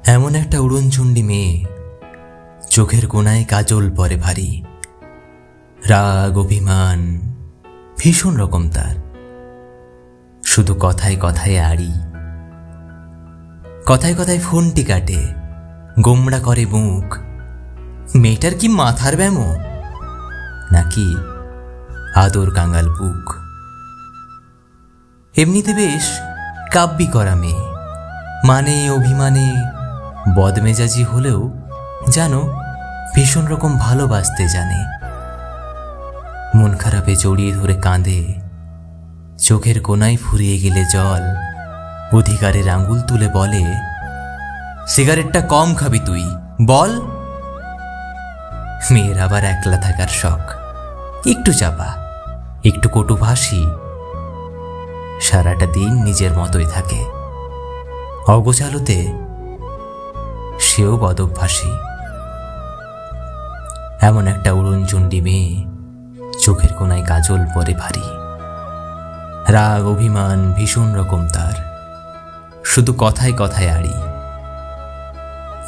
এমন একটা উড়নচণ্ডী মেয়ে, চোখের কোণায় কাজল পরে ভারী, রাগ অভিমান ভীষণ রকম তার, শুধু কথায় কথায় আড়ি। কথায় কথায় ফোনটি কাটে, গোমড়া করে মুখ। মেয়েটার কি মাথার ব্যামো নাকি আদর কাঙ্গাল বুক? এমনিতে বেশ কাব্যি করা মেয়ে, মানে অভিমানে বদমেজাজি হলেও জানো ভীষণ রকম ভালোবাসতে জানে। মন খারাপে জড়িয়ে ধরে কাঁদে, চোখের কোণায় ফুরিয়ে গেলে জল অধিকারের আঙুল তুলে বলে, সিগারেটটা কম খাবি তুই বল। মেয়ের আবার একলা থাকার শখ, একটু চাপা, একটু কটুভাষী, সারাটা দিন নিজের মতোই থাকে। অগোছালোতে সেও বদভ্যাসী। এমন একটা উড়নচণ্ডী মেয়ে, চোখের কোণায় কাজল পরে ভারী, রাগ অভিমান ভীষণ রকম তার, শুধু কথায় কথায় আড়ি।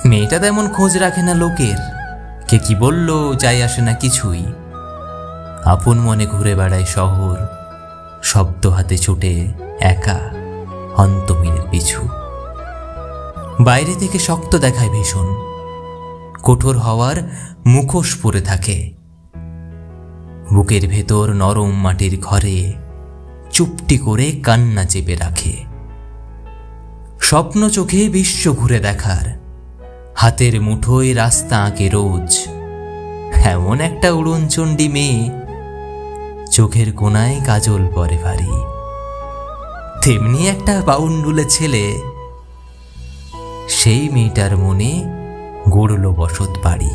মেয়েটা তেমন খোঁজ রাখে না লোকের, কে কি বলল যাই আসে না কিছুই। আপন মনে ঘুরে বেড়ায় শহর, শব্দ হাতে ছুটে একা অন্তমিলের পিছু। বাইরে থেকে শক্ত দেখায় ভীষণ, কঠোর হওয়ার মুখোশ পরে থাকে। বুকের ভেতর নরম মাটির ঘরে চুপটি করে কান্না চেপে রাখে। স্বপ্ন চোখে বিশ্ব ঘুরে দেখার, হাতের মুঠোয় রাস্তা আঁকে রোজ। এমন একটা উড়নচণ্ডী মেয়ে, চোখের কোণায় কাজল পরে ভারী। তেমনি একটা বাউন্ডুলে ছেলে, সেই মেয়েটার মনে গড়ল বসত বাড়ি।